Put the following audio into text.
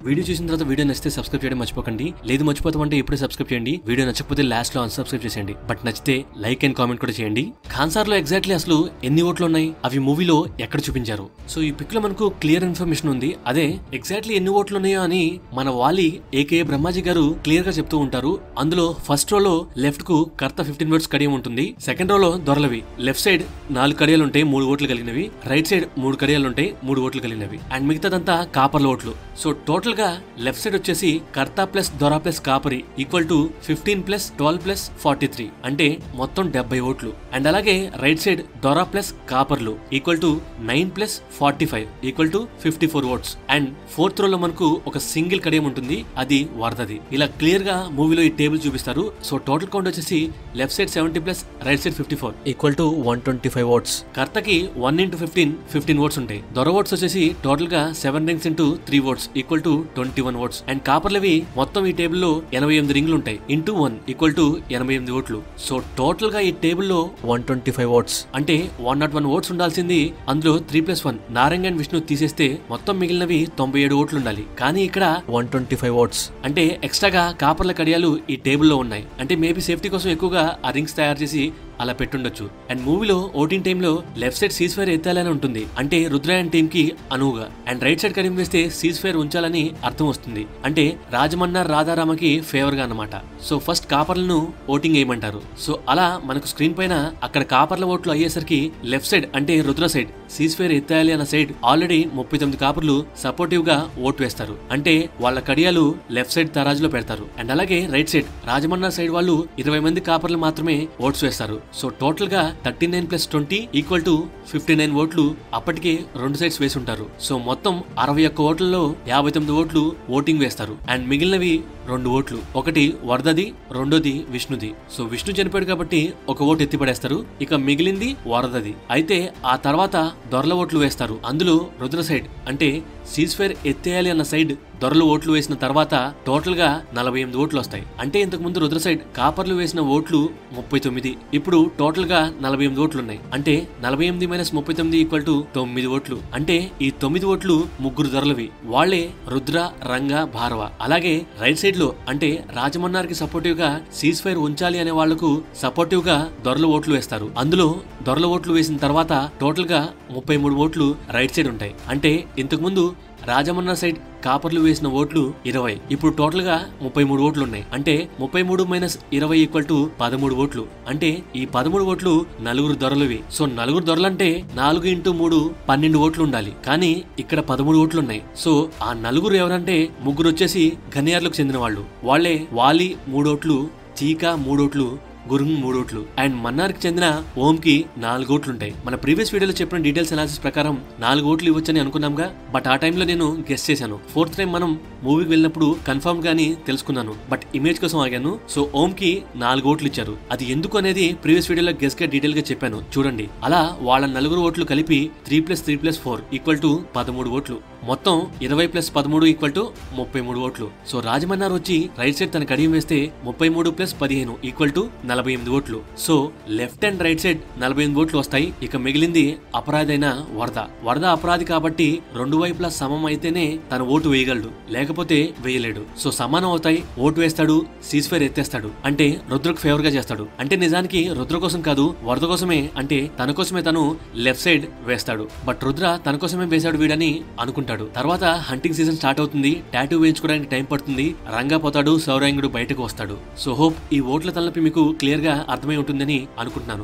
Video చూసిన తర్వాత video నచ్చితే సబ్స్క్రైబ్ చేయడం మర్చిపోకండి. లేదు మర్చిపోతామంటే ఇప్పుడే సబ్స్క్రైబ్ చేయండి. వీడియో నచ్చకపోతే లాస్ట్ లో అన్సబ్స్క్రైబ్ చేసేయండి. బట్ నచ్చితే లైక్ అండ్ కామెంట్ కూడా చేయండి. ఖాన్సార్ లో ఎగ్జాక్ట్లీ అసలు ఎన్ని ఓట్లు ఉన్నాయి, అవి మూవీలో ఎక్కడ చూపించారు? సో ఈ పిక్ లో మనకు క్లియర్ ఇన్ఫర్మేషన్ ఉంది. అదే ఎగ్జాక్ట్లీ ఎన్ని ఓట్లు ఉన్నాయో అని మన వాలి ఏకే బ్రహ్మాజీ గారు క్లియర్ గా చెప్తూ ఉంటారు. అందులో ఫస్ట్ రోలో లెఫ్ట్ కు కర్త 15 ఓట్స్ కడియం ఉంటుంది. సెకండ్ రోలో దొరలవి లెఫ్ట్ సైడ్ 4 కడియాలు ఉంటాయి, 3 ఓట్లు కలిగినవి. రైట్ సైడ్ 3 కడియాలు ఉంటాయి, 3 ఓట్లు కలిగినవి. అండ్ మిగతాదంతా కాపర్ల ఓట్లు. సో టోటల్ గా లెఫ్ట్ సైడ్ వచ్చేసి కర్త ప్లస్ దొర ప్లస్ కాపరి ఈక్వల్ టు 15 ప్లస్ 12 ప్లస్ 43 అంటే మొత్తం 70 ఓట్లు. అండ్ అలాగే రైట్ సైడ్ దొర ప్లస్ కాపర్లు equal to 9 plus 45 equal to 54 votes. And fourth రోలో మనకు ఒక సింగిల్ కడియం ఉంటుంది, అది వరదది. ఇలా క్లియర్ గా మూవీలో ఈ టేబుల్ చూపిస్తారు. సో టోటల్ కౌంట్ వచ్చేసి left side 70 plus right side 54 equal to 125 votes. కర్తకి 1 into 15 ఓట్స్ ఉంటాయి. దొర ఓట్స్ వచ్చేసి టోటల్ గా 7 rings into 3 votes equal to 21 votes. And కాపర్లవి మొత్తం ఈ టేబుల్ లో 88 రింగ్లు ఉంటాయి. ఇంటూ 1 ఈక్వల్ టు 88 ఓట్లు. సో టోటల్ గా ఈ టేబుల్ లో 125 ఓట్స్ అంటే 101 ఓట్స్ ఉండాల్సింది. అందులో 3+1 నారంగ్ అండ్ విష్ణు తీసేస్తే మొత్తం మిగిలినవి 97 ఓట్లు ఉండాలి. కానీ ఇక్కడ 125 ఓట్స్ అంటే ఎక్స్ట్రాగా కాపర్ల కడియాలు ఈ టేబుల్ లో ఉన్నాయి. అంటే మేబీ సేఫ్టీ కోసం ఎక్కువగా ఆ రింగ్స్ తయారు చేసి అలా పెట్టుండొచ్చు. అండ్ మూవీలో ఓటింగ్ టైమ్ లో లెఫ్ట్ సైడ్ సీజ్ ఫైర్ ఎత్తాలని ఉంటుంది, అంటే రుద్రాయన్ టీమ్ కి అనువుగా. అండ్ రైట్ సైడ్ కడియం వేస్తే సీజ్ ఫైర్ ఉంచాలని అర్థం వస్తుంది, అంటే రాజమన్నార్ రాధారామకి ఫేవర్ గా అన్నమాట. సో ఫస్ట్ కాపర్లను ఓటింగ్ వేయమంటారు. సో అలా మనకు స్క్రీన్ పైన అక్కడ కాపర్ల ఓట్లు అయ్యేసరికి లెఫ్ట్ సైడ్ అంటే రుద్ర సైడ్ సీజ్ ఫైర్ ఎత్తాలి అన్న సైడ్ ఆల్రెడీ 39 కాపర్లు సపోర్టివ్ గా ఓటు వేస్తారు, అంటే వాళ్ళ కడియాలు లెఫ్ట్ సైడ్ తరాజులో పెడతారు. అండ్ అలాగే రైట్ సైడ్ రాజమన్నార్ సైడ్ వాళ్ళు 20 మంది కాపర్లు మాత్రమే ఓట్స్ వేస్తారు. సో టోటల్ గా 39 + 20 ఈక్వల్ టు 59 ఓట్లు అప్పటికే రెండు సైడ్స్ వేసి ఉంటారు. సో మొత్తం 61 ఓట్లలో 59 ఓట్లు ఓటింగ్ వేస్తారు. అండ్ మిగిలినవి 2 ఓట్లు, ఒకటి వరదది, రెండోది విష్ణుది. సో విష్ణు చనిపోయాడు కాబట్టి ఒక ఓటు ఎత్తిపడేస్తారు, ఇక మిగిలింది వరదది. అయితే ఆ తర్వాత దొరల ఓట్లు వేస్తారు. అందులో రుద్ర సైడ్ అంటే సీజ్ ఫైర్ ఎత్తేయాలి అన్న సైడ్ దొరలు ఓట్లు వేసిన తర్వాత టోటల్ గా 48 ఓట్లు వస్తాయి. అంటే ఇంతకు ముందు రుద్ర సైడ్ కాపర్లు వేసిన ఓట్లు 39, ఇప్పుడు టోటల్ గా 48 ఓట్లు ఉన్నాయి. అంటే 48 - 39 ఈక్వల్ టు 9 ఓట్లు. అంటే ఈ 9 ఓట్లు ముగ్గురు దొరలవి, వాళ్లే రుద్ర, రంగ, భార్వ. అలాగే రైట్ సైడ్ లో అంటే రాజమన్నార్ కి సపోర్టివ్ గా సీజ్ ఫైర్ ఉంచాలి అనే వాళ్లకు సపోర్టివ్ గా దొరల ఓట్లు వేస్తారు. అందులో దొరల ఓట్లు వేసిన తర్వాత టోటల్ గా 33 ఓట్లు రైట్ సైడ్ ఉంటాయి. అంటే ఇంతకు ముందు రాజమన్నార్ సైడ్ కాపర్లు వేసిన ఓట్లు 20, ఇప్పుడు టోటల్ గా 33 ఓట్లు ఉన్నాయి. అంటే 33 - 20 ఈక్వల్ టు 13 ఓట్లు. అంటే ఈ 13 ఓట్లు నలుగురు దొరలవి. సో నలుగురు దొరలంటే 4 into 3 12 ఓట్లు ఉండాలి. కానీ ఇక్కడ 13 ఓట్లు ఉన్నాయి. సో ఆ నలుగురు ఎవరంటే ముగ్గురు వచ్చేసి ఘనియార్లకు చెందిన వాళ్ళు. వాళ్లే వాలి 3 ఓట్లు, చీకా 3 ఓట్లు, గురుంగ్ 3 ఓట్లు. అండ్ మన్నార్ కి చెందిన ఓం కి 4 ఓట్లు ఉంటాయి. మన ప్రీవియస్ వీడియోలో చెప్పిన డీటెయిల్స్ అనాలిసిస్ ప్రకారం 4 ఓట్లు ఇవ్వచ్చని అనుకున్నాంగా, బట్ ఆ టైంలో నేను గెస్ చేశాను. ఫోర్త్ టైం మనం మూవీకి వెళ్ళినప్పుడు కన్ఫర్మ్ గానీ తెలుసుకున్నాను, బట్ ఇమేజ్ కోసం ఆగాను. సో ఓం కి 4 ఓట్లు ఇచ్చారు. అది ఎందుకు అనేది ప్రీవియస్ వీడియోలో గెస్ గా డీటెయిల్ గా చెప్పాను, చూడండి. అలా వాళ్ళ నలుగురు ఓట్లు కలిపి 3 + 3 + 4 ఈక్వల్ టు 13 ఓట్లు. మొత్తం 20 + 13 ఈక్వల్ టు 33 ఓట్లు. సో రాజమన్నార్ వచ్చి రైట్ సైడ్ తన కడియం వేస్తే 33 + 15 ఈక్వల్ టు 48 ఓట్లు. So left and right side 48 ఓట్లు వస్తాయి. ఇక మిగిలింది అపరాధి అయిన వరద. వరద అపరాధి కాబట్టి రెండు వైపులా సమం అయితేనే తన ఓటు వేయగలడు, లేకపోతే వేయలేడు. సో సమానం అవుతాయి, ఓటు వేస్తాడు, సీజ్ ఫైర్ ఎత్తేస్తాడు, అంటే రుద్రకు ఫేవర్ గా చేస్తాడు. అంటే నిజానికి రుద్ర కోసం కాదు, వరద కోసమే, అంటే తన కోసమే తను లెఫ్ట్ సైడ్ వేస్తాడు. బట్ రుద్ర తన కోసమే వేశాడు వీడని అనుకుంటాడు. తర్వాత హంటింగ్ సీజన్ స్టార్ట్ అవుతుంది, టాటూ వేయించుకోవడానికి టైం పడుతుంది, రంగా పోతాడు, సౌరాంగుడు బయటకు వస్తాడు. సో హోప్ ఈ ఓట్ల తలనొప్పి మీకు క్లియర్ గా అర్థమై ఉంటుందని అనుకుంటున్నాను.